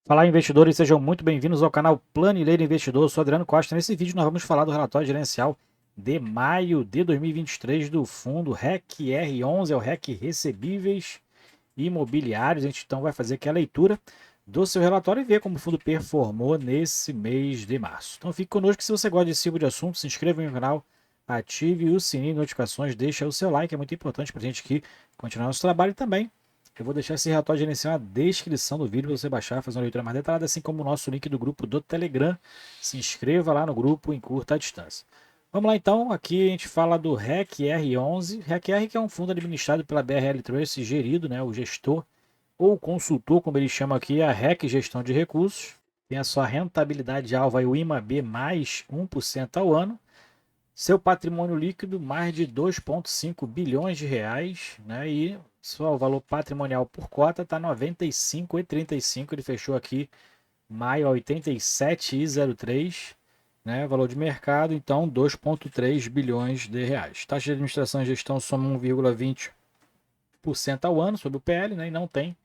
Fala, investidores, sejam muito bem-vindos ao canal Planileiro Investidor. Eu sou Adriano Costa. Nesse vídeo nós vamos falar do relatório gerencial de maio de 2023 do fundo REC R11, é o REC Recebíveis Imobiliários. A gente então vai fazer aqui a leitura do seu relatório e ver como o fundo performou nesse mês de março. Então fique conosco. Se você gosta desse tipo de assunto, se inscreva no canal, ative o sininho de notificações, deixa o seu like, é muito importante para a gente aqui continuar nosso trabalho também. Eu vou deixar esse relatório gerencial na descrição do vídeo para você baixar, fazer uma leitura mais detalhada, assim como o nosso link do grupo do Telegram. Se inscreva lá no grupo em curta distância. Vamos lá então, aqui a gente fala do REC R11. REC R que é um fundo administrado pela BRL Trust, gerido, né, o gestor ou consultor, como ele chama aqui, a REC Gestão de Recursos. Tem a sua rentabilidade alva, o IMAB, mais 1% ao ano. Seu patrimônio líquido, mais de 2,5 bilhões de reais, né? E seu valor patrimonial por cota está 95,35. Ele fechou aqui maio a 87,03, né? Valor de mercado, então 2,3 bilhões de reais. Taxa de administração e gestão soma 1,20% ao ano sobre o PL, né? E não tem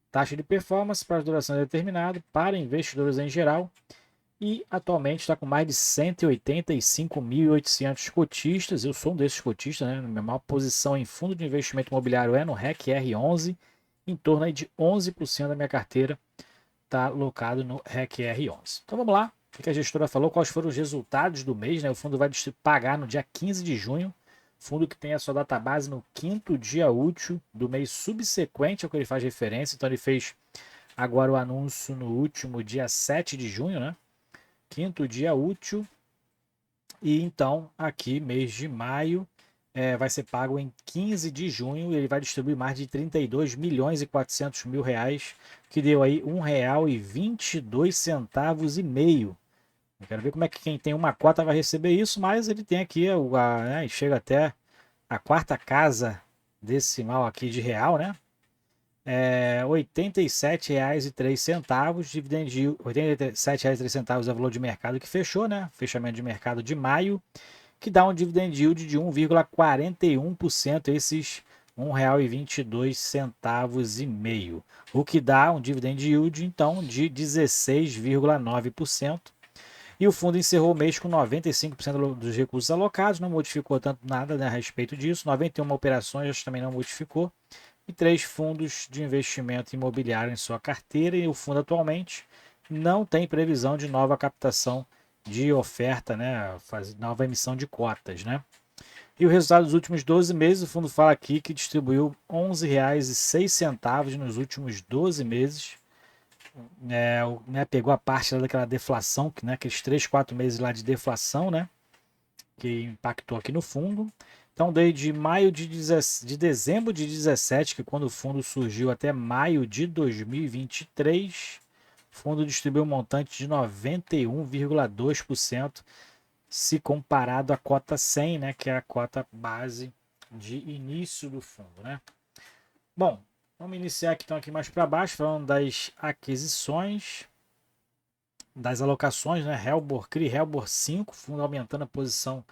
taxa de performance para duração determinada para investidores em geral e atualmente está com mais de 185.800 cotistas. Eu sou um desses cotistas, né? Minha maior posição em fundo de investimento imobiliário é no REC R11, em torno aí de 11% da minha carteira está alocado no REC R11. Então vamos lá, o que a gestora falou, quais foram os resultados do mês, né? O fundo vai pagar no dia 15 de junho, fundo que tem a sua database no quinto dia útil do mês subsequente ao que ele faz referência. Então ele fez agora o anúncio no último dia 7 de junho, né? Quinto dia útil. E então, aqui, mês de maio, vai ser pago em 15 de junho e ele vai distribuir mais de 32 milhões e 400 mil reais, que deu aí R$ 1,22 e meio. Eu quero ver como é que quem tem uma cota vai receber isso, mas ele tem aqui, né, chega até a quarta casa decimal aqui de real, né? R$ 87,03, dividendo de R$ 87,03 é o valor de mercado que fechou, né? Fechamento de mercado de maio, que dá um dividend yield de 1,41%, esses R$ 1,22 e meio, o que dá um dividend yield então de 16,9%. E o fundo encerrou o mês com 95% dos recursos alocados, não modificou tanto nada, né, a respeito disso. 91 operações também não modificou e 3 fundos de investimento imobiliário em sua carteira, e o fundo atualmente não tem previsão de nova captação de oferta, né, nova emissão de cotas, né? E o resultado dos últimos 12 meses, o fundo fala aqui que distribuiu R$ 11,06 nos últimos 12 meses. Né, pegou a parte daquela deflação, né, aqueles 3, 4 meses lá de deflação, né, que impactou aqui no fundo. Então, desde dezembro de 17, que é quando o fundo surgiu, até maio de 2023, o fundo distribuiu um montante de 91,2%, se comparado à cota 100, né, que é a cota base de início do fundo, né? Bom, vamos iniciar aqui, então, aqui mais para baixo, falando das aquisições, das alocações, né? Helbor, CRI Helbor 5, fundo aumentando a posição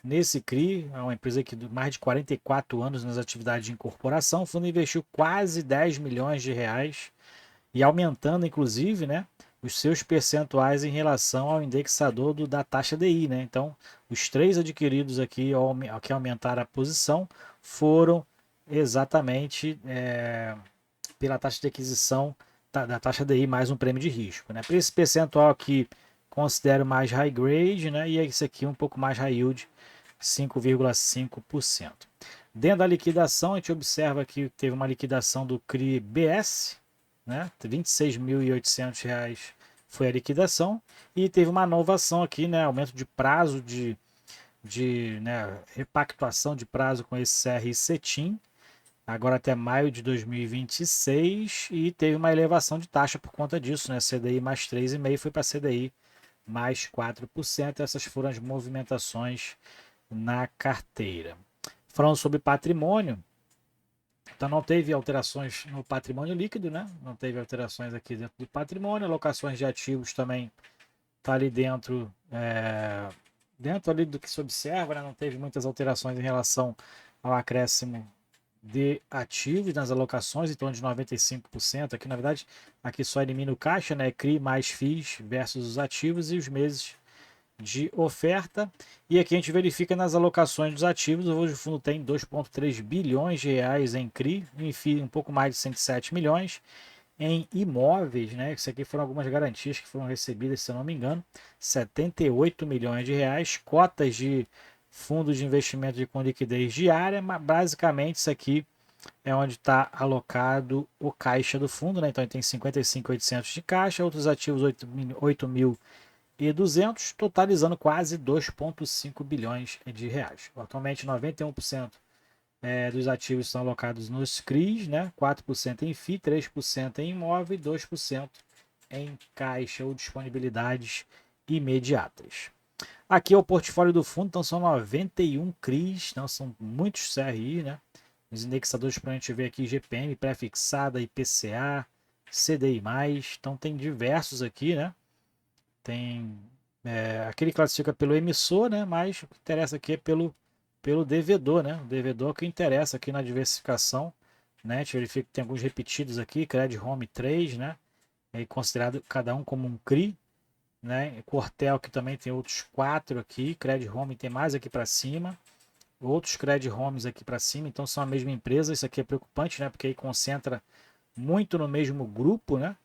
nesse CRI, é uma empresa que de mais de 44 anos nas atividades de incorporação. O fundo investiu quase 10 milhões de reais e aumentando, inclusive, né, os seus percentuais em relação ao indexador da taxa DI. Né? Então, os 3 adquiridos aqui que aumentaram a posição foram exatamente pela taxa de aquisição da taxa DI mais um prêmio de risco. Né? Para esse percentual aqui, considero mais high grade, né? E esse aqui um pouco mais high yield, 5,5%. Dentro da liquidação, a gente observa que teve uma liquidação do CRI BS, né? R$ 26.800 foi a liquidação, e teve uma inovação aqui, né? Aumento de prazo né, repactuação de prazo com esse CRI CETIM, agora até maio de 2026, e teve uma elevação de taxa por conta disso, né? CDI mais 3,5% foi para CDI mais 4%. Essas foram as movimentações na carteira. Falando sobre patrimônio, então não teve alterações no patrimônio líquido, né? Não teve alterações aqui dentro do patrimônio. Alocações de ativos também está ali dentro ali do que se observa, né? Não teve muitas alterações em relação ao acréscimo de ativos nas alocações, então de 95%. Aqui, na verdade, aqui só elimina o caixa, né? CRI mais FIIs versus os ativos e os meses de oferta. E aqui a gente verifica nas alocações dos ativos. Hoje o fundo tem 2,3 bilhões de reais em CRI, em FII um pouco mais de 107 milhões. Em imóveis, né? Isso aqui foram algumas garantias que foram recebidas, se eu não me engano, 78 milhões de reais, cotas de fundos de investimento com liquidez diária, mas basicamente isso aqui é onde está alocado o caixa do fundo, né? Então tem 55.800 de caixa, outros ativos 8.200, totalizando quase 2,5 bilhões de reais. Atualmente 91% dos ativos estão alocados nos CRIs, né? 4% em FII, 3% em imóvel e 2% em caixa ou disponibilidades imediatas. Aqui é o portfólio do fundo, então são 91 CRIs, não são muitos CRI, né? Os indexadores para a gente ver aqui, GPM, pré-fixada, IPCA, CDI+, então tem diversos aqui, né? Tem aquele classifica pelo emissor, né? Mas o que interessa aqui é pelo devedor, né? O devedor é o que interessa aqui na diversificação, né? A gente verifica que tem alguns repetidos aqui, Credit Home 3, né? É considerado cada um como um CRI, né? Cortel que também tem outros 4 aqui, Credit Home tem mais aqui para cima, outros Credit Homes aqui para cima, então são a mesma empresa. Isso aqui é preocupante, né? Porque aí concentra muito no mesmo grupo, né?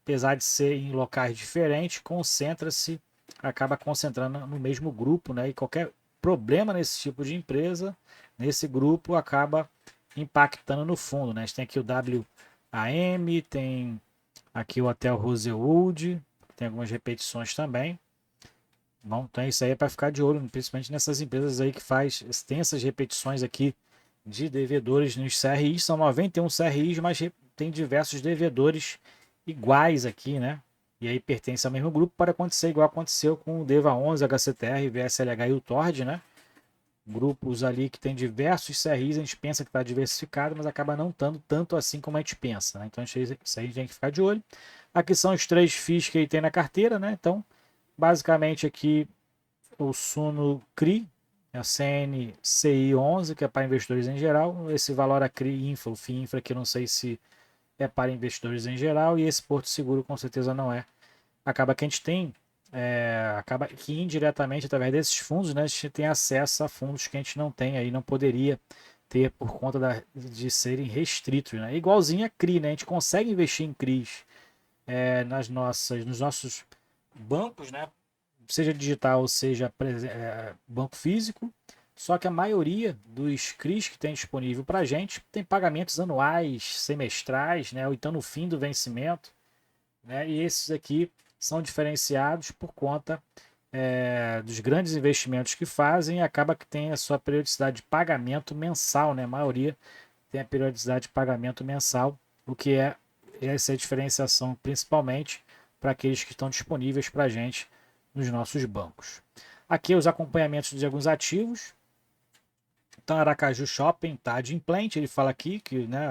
Apesar de ser em locais diferentes, concentra-se, acaba concentrando no mesmo grupo, né? E qualquer problema nesse tipo de empresa, nesse grupo, acaba impactando no fundo, né? A gente tem aqui o WAM, tem aqui o Hotel Rosewood, tem algumas repetições também. Bom, então isso aí é para ficar de olho, principalmente nessas empresas aí que tem essas repetições aqui de devedores nos CRIs, são 91 CRIs, mas tem diversos devedores iguais aqui, né? E aí pertence ao mesmo grupo, para acontecer igual aconteceu com o DEVA 11, HCTR, VSLH e o TORD, né? Grupos ali que tem diversos CRIs, a gente pensa que está diversificado, mas acaba não estando tanto assim como a gente pensa, né? Então isso aí a gente tem que ficar de olho. Aqui são os 3 FIIs que ele tem na carteira, né? Então, basicamente aqui o Suno CRI, a CNCI 11, que é para investidores em geral, esse valor a CRI Infra, o FII Infra, que eu não sei se é para investidores em geral, e esse Porto Seguro com certeza não é. Acaba que a gente tem, acaba que indiretamente, através desses fundos, né, a gente tem acesso a fundos que a gente não tem aí, não poderia ter por conta de serem restritos, né? Igualzinho a CRI, né? A gente consegue investir em CRIs nos nossos bancos, né? Seja digital, seja banco físico, só que a maioria dos CRIs que tem disponível para a gente tem pagamentos anuais, semestrais, né, ou então no fim do vencimento, né, e esses aqui são diferenciados por conta dos grandes investimentos que fazem, e acaba que tem a sua periodicidade de pagamento mensal, né, a maioria tem a periodicidade de pagamento mensal, o que é essa diferenciação principalmente para aqueles que estão disponíveis para a gente nos nossos bancos. Aqui os acompanhamentos de alguns ativos. Então, Aracaju Shopping está adimplente. Ele fala aqui que, né,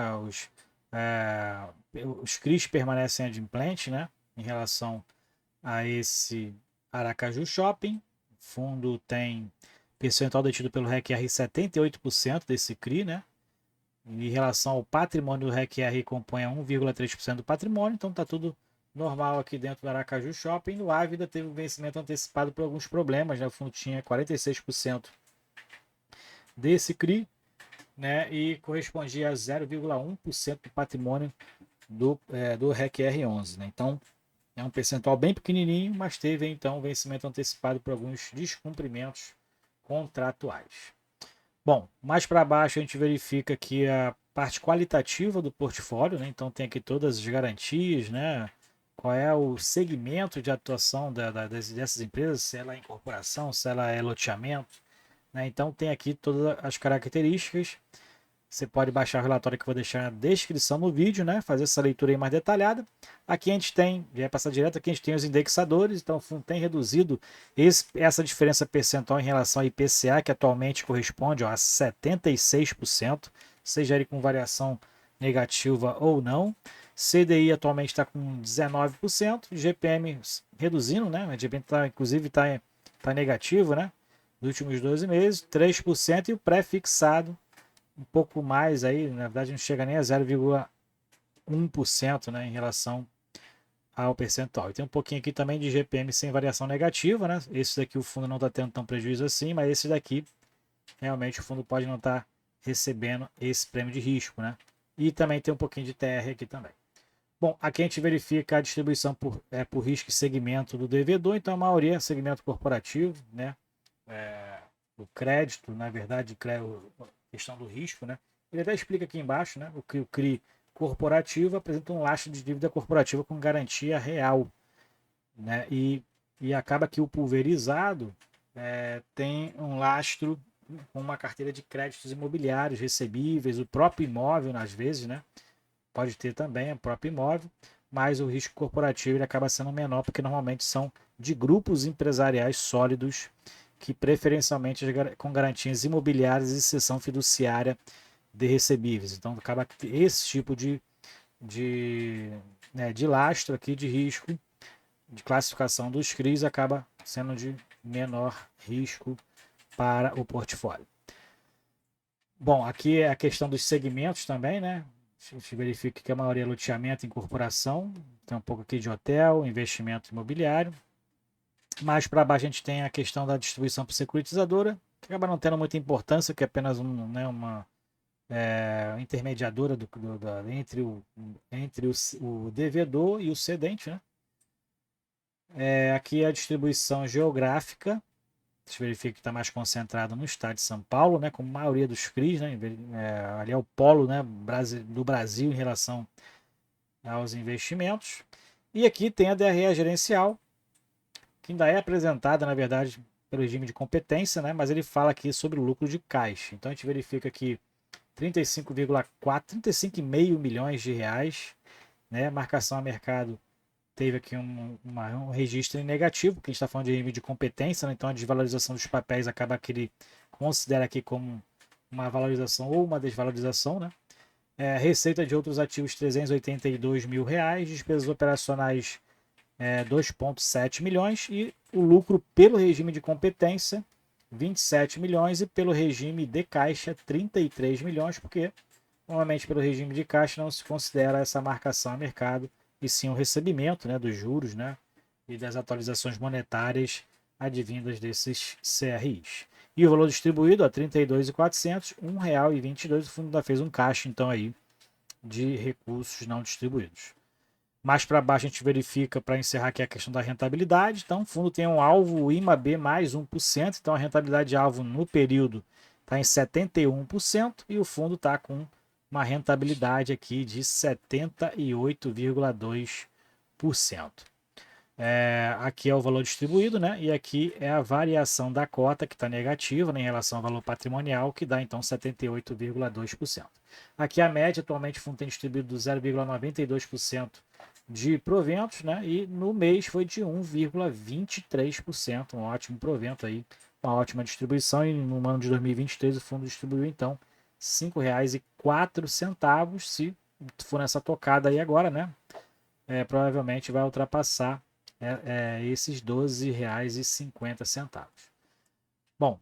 os CRIs permanecem adimplentes, né, em relação a esse Aracaju Shopping. O fundo tem percentual detido pelo REC-R 78% desse CRI, né? Em relação ao patrimônio do REC-R, compõe 1,3% do patrimônio, então está tudo normal aqui dentro do Aracaju Shopping. No Ávida teve um vencimento antecipado por alguns problemas, né? O fundo tinha 46% desse CRI, né? E correspondia a 0,1% do patrimônio do REC-R11, né? Então é um percentual bem pequenininho, mas teve então um vencimento antecipado por alguns descumprimentos contratuais. Bom, mais para baixo a gente verifica aqui a parte qualitativa do portfólio, né? Então tem aqui todas as garantias, né? Qual é o segmento de atuação dessas empresas, se ela é incorporação, se ela é loteamento, né? Então tem aqui todas as características. Você pode baixar o relatório que eu vou deixar na descrição do vídeo, né? Fazer essa leitura aí mais detalhada. Aqui a gente tem, já vai passar direto, aqui a gente tem os indexadores, então o fundo tem reduzido essa diferença percentual em relação ao IPCA, que atualmente corresponde a 76%, seja ele com variação negativa ou não. CDI atualmente está com 19%, GPM reduzindo, né? O GPM inclusive está negativo, né? Nos últimos 12 meses, 3%, e o pré-fixado um pouco mais aí, na verdade não chega nem a 0,1%, né, em relação ao percentual. E tem um pouquinho aqui também de GPM sem variação negativa, né? Esse daqui o fundo não está tendo tão prejuízo assim, mas esse daqui realmente o fundo pode não estar recebendo esse prêmio de risco, né? E também tem um pouquinho de TR aqui também. Bom, aqui a gente verifica a distribuição por risco e segmento do devedor, então a maioria é segmento corporativo, né? O crédito, na verdade, a questão do risco, né? Ele até explica aqui embaixo, né? O CRI corporativo apresenta um lastro de dívida corporativa com garantia real, né? E acaba que o pulverizado tem um lastro com uma carteira de créditos imobiliários recebíveis, o próprio imóvel, às vezes, né? Pode ter também o próprio imóvel, mas o risco corporativo ele acaba sendo menor, porque normalmente são de grupos empresariais sólidos, que preferencialmente com garantias imobiliárias e cessão fiduciária de recebíveis. Então, acaba que esse tipo de lastro aqui de risco, de classificação dos CRIs, acaba sendo de menor risco para o portfólio. Bom, aqui é a questão dos segmentos também, né? A gente verifica que a maioria é loteamento e incorporação, tem um pouco aqui de hotel, investimento imobiliário. Mais para baixo a gente tem a questão da distribuição por securitizadora, que acaba não tendo muita importância, que é apenas uma intermediadora entre o devedor e o cedente, né? Aqui é a distribuição geográfica. A gente verifica que está mais concentrado no estado de São Paulo, né, como a maioria dos CRIs, né, ali é o polo, né, do Brasil em relação aos investimentos. E aqui tem a DRE gerencial, que ainda é apresentada, na verdade, pelo regime de competência, né, mas ele fala aqui sobre o lucro de caixa. Então a gente verifica que 35,5 milhões de reais, né, marcação a mercado teve aqui um registro negativo, porque a gente está falando de regime de competência, né? Então a desvalorização dos papéis acaba que ele considera aqui como uma valorização ou uma desvalorização, né? Receita de outros ativos 382 mil reais, despesas operacionais 2,7 milhões e o lucro pelo regime de competência 27 milhões e pelo regime de caixa 33 milhões, porque normalmente pelo regime de caixa não se considera essa marcação a mercado e sim o recebimento, né, dos juros, né, e das atualizações monetárias advindas desses CRIs. E o valor distribuído a R$ 32.400, R$ 1,22. O fundo ainda fez um caixa então aí de recursos não distribuídos. Mais para baixo a gente verifica, para encerrar aqui, a questão da rentabilidade. Então o fundo tem um alvo IMAB mais 1%, então a rentabilidade de alvo no período está em 71% e o fundo está com uma rentabilidade aqui de 78,2%. Aqui é o valor distribuído, né? E aqui é a variação da cota, que está negativa, né, em relação ao valor patrimonial, que dá então 78,2%. Aqui a média, atualmente o fundo tem distribuído 0,92% de proventos, né? E no mês foi de 1,23%, um ótimo provento aí, uma ótima distribuição. E no ano de 2023 o fundo distribuiu então R$ 5,04. Se for nessa tocada aí agora, né? Provavelmente vai ultrapassar esses R$ 12,50. Bom,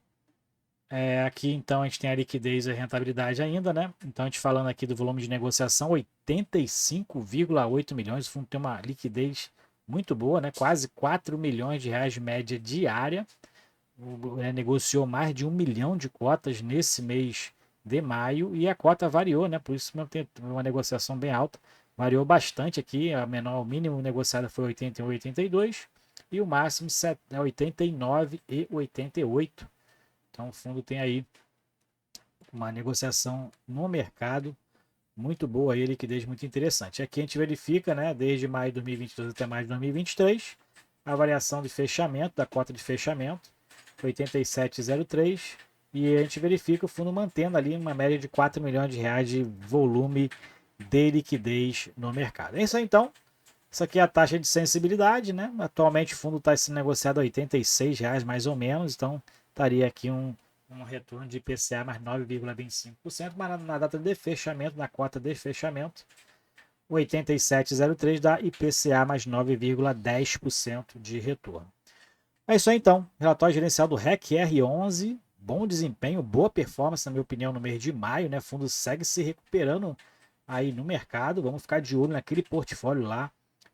aqui então a gente tem a liquidez e a rentabilidade ainda, né? Então a gente falando aqui do volume de negociação, 85,8 milhões. O fundo tem uma liquidez muito boa, né? Quase 4 milhões de reais de média diária. Negociou mais de 1 milhão de cotas nesse mês de maio e a cota variou, né? Por isso mesmo tem uma negociação bem alta. Variou bastante aqui, o mínimo negociado foi 81,82 e o máximo 89,88. Então o fundo tem aí uma negociação no mercado muito boa, aí, liquidez muito interessante. Aqui a gente verifica, né, desde maio de 2022 até maio de 2023, a variação de fechamento, da cota de fechamento, 87,03, e a gente verifica o fundo mantendo ali uma média de 4 milhões de reais de volume de liquidez no mercado. É isso aí, então. Isso aqui é a taxa de sensibilidade, né? Atualmente o fundo está sendo negociado a R$ 86,00 mais ou menos, então estaria aqui um retorno de IPCA mais 9,25%, mas na data de fechamento, na cota de fechamento, 87,03 dá IPCA mais 9,10% de retorno. É isso aí então, relatório gerencial do REC R11 bom desempenho, boa performance, na minha opinião, no mês de maio, né? O fundo segue se recuperando aí no mercado. Vamos ficar de olho naquele portfólio lá,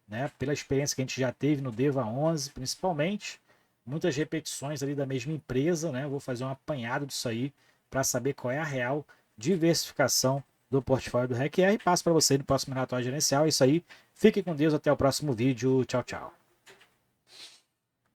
né? Pela experiência que a gente já teve no DEVA 11, principalmente. Muitas repetições ali da mesma empresa, né? Vou fazer um apanhado disso aí para saber qual é a real diversificação do portfólio do RECR. Passo para você no próximo relatório gerencial. É isso aí. Fique com Deus. Até o próximo vídeo. Tchau, tchau.